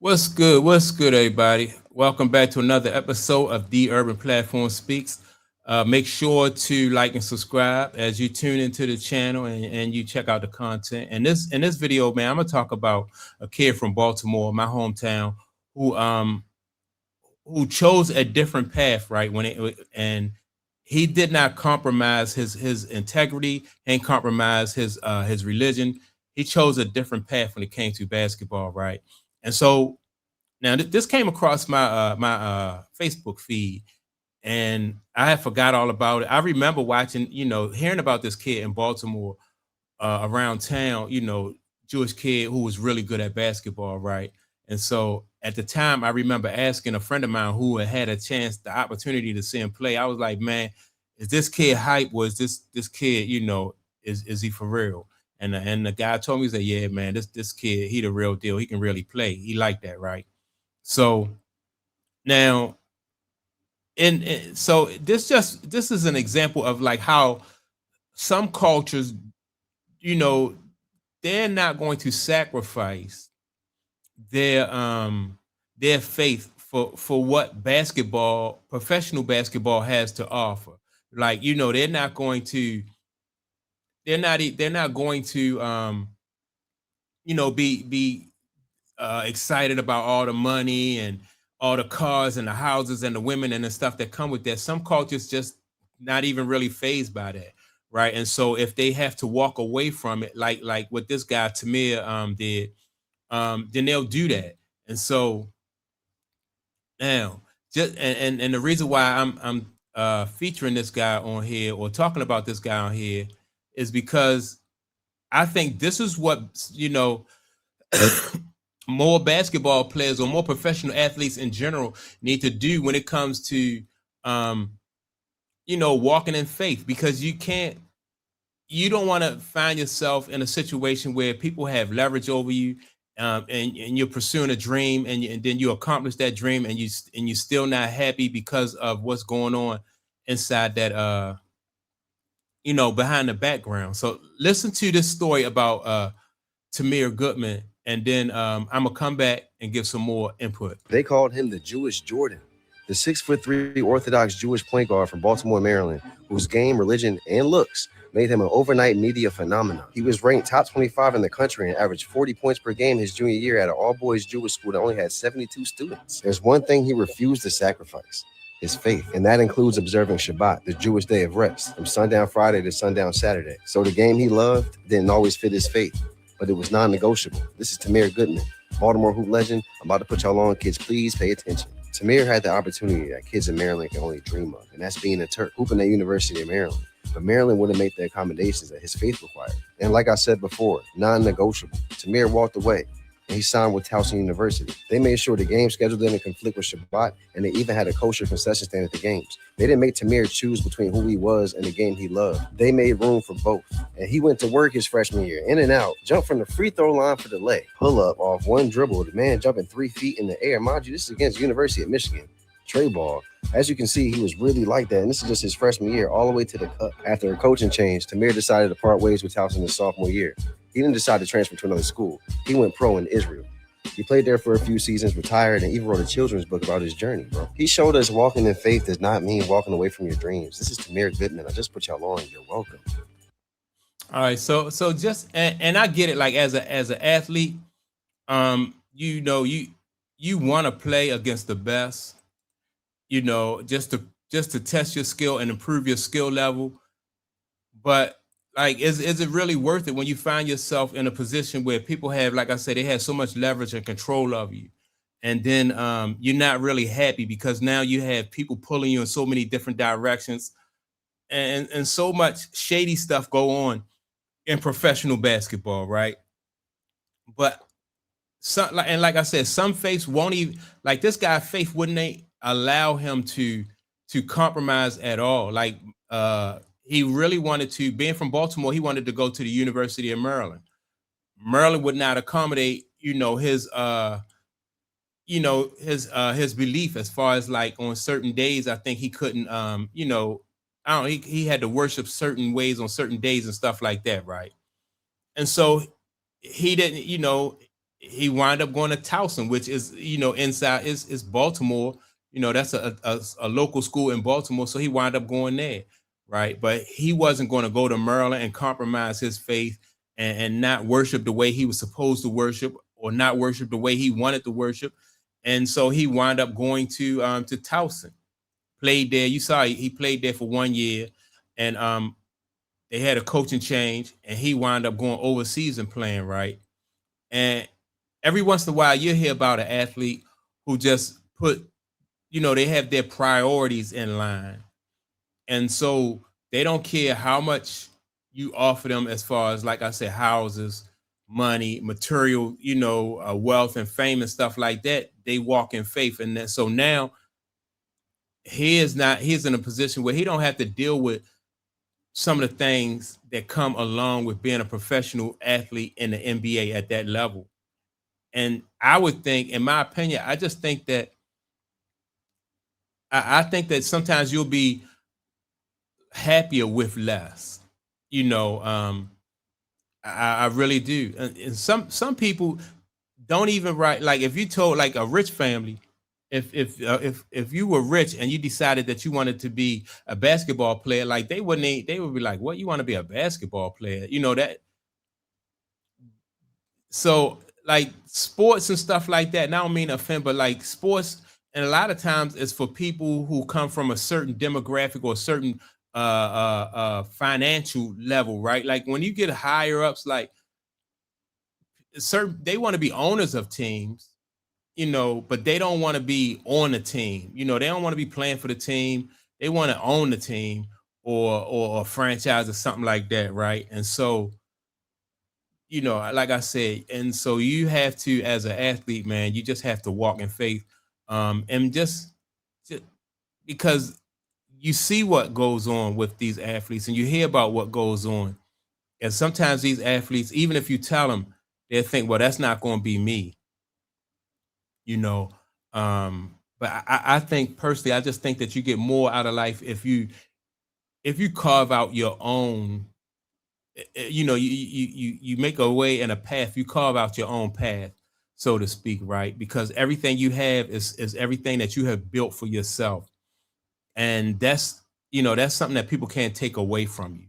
What's good? What's good, everybody? Welcome back to another episode of The Urban Platform Speaks. Make sure to like and subscribe as you tune into the channel and you check out the content. And this in this video, man, I'm gonna talk about a kid from Baltimore, my hometown, who um who chose a different path, right? And he did not compromise his integrity and compromise his religion. He chose a different path when it came to basketball, right? And so now this came across my Facebook feed, and I had forgot all about it. I remember watching, hearing about this kid in Baltimore, around town, Jewish kid who was really good at basketball, right? And so at the time, I remember asking a friend of mine who had a chance, the opportunity to see him play. I was like, man, is this kid hype? Was this kid, is he for real? And the guy told me, he said, yeah, man, this kid, he the real deal. He can really play. He like that, right? So now, so this is an example of like how some cultures, you know, they're not going to sacrifice their their faith for what basketball, professional basketball has to offer. Like, they're not going to be excited about all the money and all the cars and the houses and the women and the stuff that come with that. Some cultures just not even really phased by that, right? And so if they have to walk away from it, like what this guy Tamir did, then they'll do that. And so now, just and the reason why I'm featuring this guy on here or talking about this guy on here is because I think this is what more basketball players or more professional athletes in general need to do when it comes to um walking in faith, because you don't want to find yourself in a situation where people have leverage over you, and you're pursuing a dream, and then you accomplish that dream, and you're still not happy because of what's going on inside that behind the background. So listen to this story about Tamir Goodman, and then I'm gonna come back and give some more input. They called him the Jewish Jordan, the 6'3" Orthodox Jewish point guard from Baltimore, Maryland, whose game, religion, and looks made him an overnight media phenomenon. He was ranked top 25 in the country and averaged 40 points per game his junior year at an all-boys Jewish school that only had 72 students. There's one thing he refused to sacrifice: his faith, and that includes observing Shabbat, the Jewish day of rest, from sundown Friday to sundown Saturday. So the game he loved didn't always fit his faith, but it was non-negotiable. This is Tamir Goodman, Baltimore hoop legend. I'm about to put y'all on, kids. Please pay attention. Tamir had the opportunity that kids in Maryland can only dream of, and that's being a Turk, hooping at University of Maryland. But Maryland wouldn't make the accommodations that his faith required. And like I said before, non-negotiable. Tamir walked away, and he signed with Towson University. They made sure the game schedule didn't conflict with Shabbat, and they even had a kosher concession stand at the games. They didn't make Tamir choose between who he was and the game he loved. They made room for both. And he went to work his freshman year, in and out, jumped from the free throw line for the leg, pull up off one dribble, the man jumping 3 feet in the air. Mind you, this is against University of Michigan. Trey ball. As you can see, he was really like that, and this is just his freshman year, all the way to the cup. After a coaching change, Tamir decided to part ways with Towson his sophomore year. He didn't decide to transfer to another school. He went pro in Israel. He played there for a few seasons, retired, and even wrote a children's book about his journey, bro. He showed us walking in faith does not mean walking away from your dreams. This is Tamir Goodman. I just put y'all on. You're welcome. All right, so just and I get it. Like as an athlete, you want to play against the best, just to test your skill and improve your skill level. But like, is it really worth it when you find yourself in a position where people have, like I said, they have so much leverage and control of you, and then you're not really happy because now you have people pulling you in so many different directions, and so much shady stuff go on in professional basketball, right? But some, like I said, some faiths won't even, like this guy faith wouldn't they allow him to compromise at all. Like he really wanted to, being from Baltimore, he wanted to go to the University of Maryland. Maryland would not accommodate, his belief, as far as like on certain days. I think he couldn't I don't know, he had to worship certain ways on certain days and stuff like that, right? And so he didn't, he wound up going to Towson, which is, inside is Baltimore. That's a local school in Baltimore. So he wound up going there, right? But he wasn't going to go to Maryland and compromise his faith and not worship the way he was supposed to worship, or not worship the way he wanted to worship. And so he wound up going to Towson, played there. You saw he played there for 1 year, and they had a coaching change, and he wound up going overseas and playing, right. And every once in a while, you hear about an athlete who just they have their priorities in line. And so they don't care how much you offer them, as far as, like I said, houses, money, material, wealth and fame and stuff like that. They walk in faith. And then, so now he's in a position where he don't have to deal with some of the things that come along with being a professional athlete in the NBA at that level. And I would think, in my opinion, I just think that I think that sometimes you'll be happier with less. You know, I really do. And some people don't even write. Like, if you told, like, a rich family, if you were rich and you decided that you wanted to be a basketball player, like, they would be like, "What, you want to be a basketball player?" That. So, like, sports and stuff like that. And I don't mean to offend, but like sports, and a lot of times it's for people who come from a certain demographic or a certain financial level, right? Like, when you get higher ups, like, certain, they want to be owners of teams, but they don't want to be on the team. They don't want to be playing for the team. They want to own the team, or a franchise or something like that, right? And so, like I said, and so you have to, as an athlete, man, you just have to walk in faith, and just because you see what goes on with these athletes, and you hear about what goes on, and sometimes these athletes, even if you tell them, they'll think, "Well, that's not going to be me," you know. But I think personally, I just think that you get more out of life if you carve out your own. You make a way and a path. You carve out your own path, so to speak, right? Because everything you have is everything that you have built for yourself, and that's something that people can't take away from you.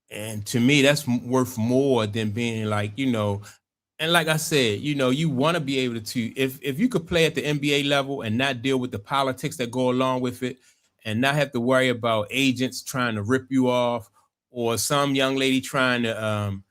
And to me, that's worth more than being like, and like I said, you want to be able to, if you could play at the NBA level and not deal with the politics that go along with it, and not have to worry about agents trying to rip you off, or some young lady trying to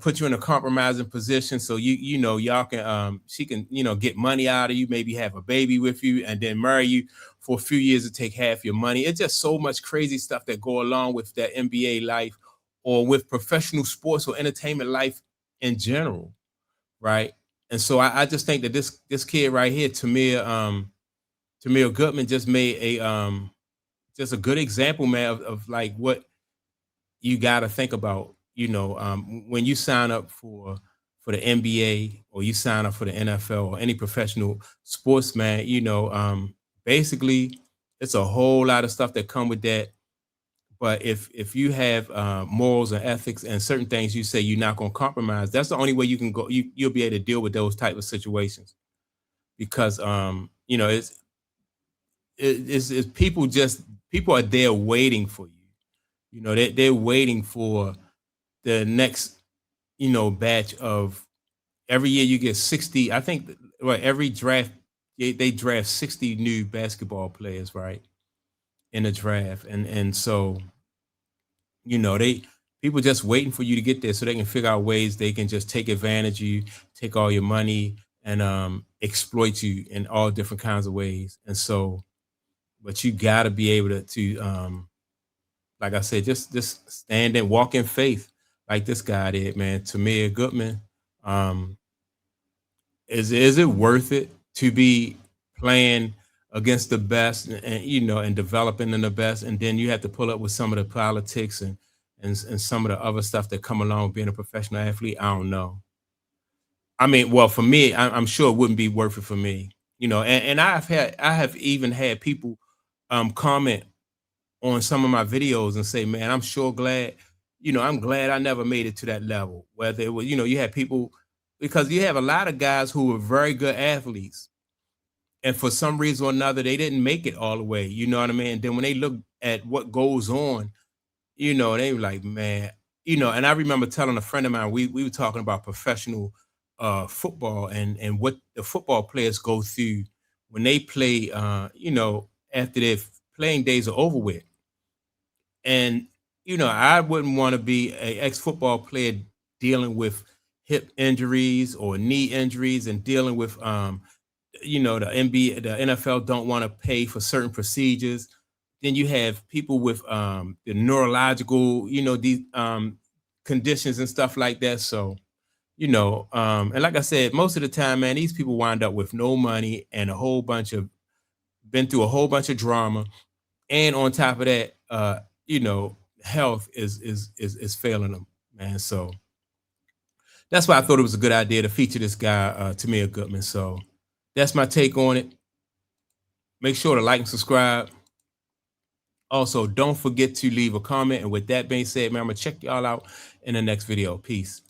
put you in a compromising position, so y'all can she can get money out of you, maybe have a baby with you, and then marry you for a few years to take half your money. It's just so much crazy stuff that go along with that NBA life, or with professional sports or entertainment life in general, right? And so I just think that this kid right here, Tamir Goodman, just made just a good example, man, of like what you got to think about, when you sign up for the NBA, or you sign up for the NFL or any professional sports, man. Basically, it's a whole lot of stuff that come with that. But if you have morals and ethics and certain things, you say you're not going to compromise, that's the only way you can go. You'll be able to deal with those type of situations, because it's people are there waiting for you. They're waiting for the next batch of. Every year you get 60. I think every draft they draft 60 new basketball players, right, in the draft, and so they people just waiting for you to get there so they can figure out ways they can just take advantage of you, take all your money, and exploit you in all different kinds of ways. And so, but you got to be able to like I said, just stand and walk in faith, like this guy did, man. Tamir Goodman. Um, is it worth it to be playing against the best, and developing in the best, and then you have to pull up with some of the politics and some of the other stuff that come along with being a professional athlete? I don't know. I mean, well, for me, I'm sure it wouldn't be worth it for me. And I have even had people comment on some of my videos and say, "Man, I'm sure glad, I'm glad I never made it to that level." Whether it was, you had people because you have a lot of guys who are very good athletes, and for some reason or another, they didn't make it all the way. You know what I mean? And then when they look at what goes on, they were like, man, and I remember telling a friend of mine, we were talking about professional football and what the football players go through when they play, after their playing days are over with. And, I wouldn't want to be a ex-football player dealing with hip injuries or knee injuries and dealing with, the NBA, the NFL don't want to pay for certain procedures. Then you have people with the neurological, these conditions and stuff like that. So, and like I said, most of the time, man, these people wind up with no money and been through a whole bunch of drama. And on top of that, health is failing them, man. So that's why I thought it was a good idea to feature this guy, Tamir Goodman. So that's my take on it. Make sure to like and subscribe. Also, don't forget to leave a comment. And with that being said, man, I'm going to check y'all out in the next video. Peace.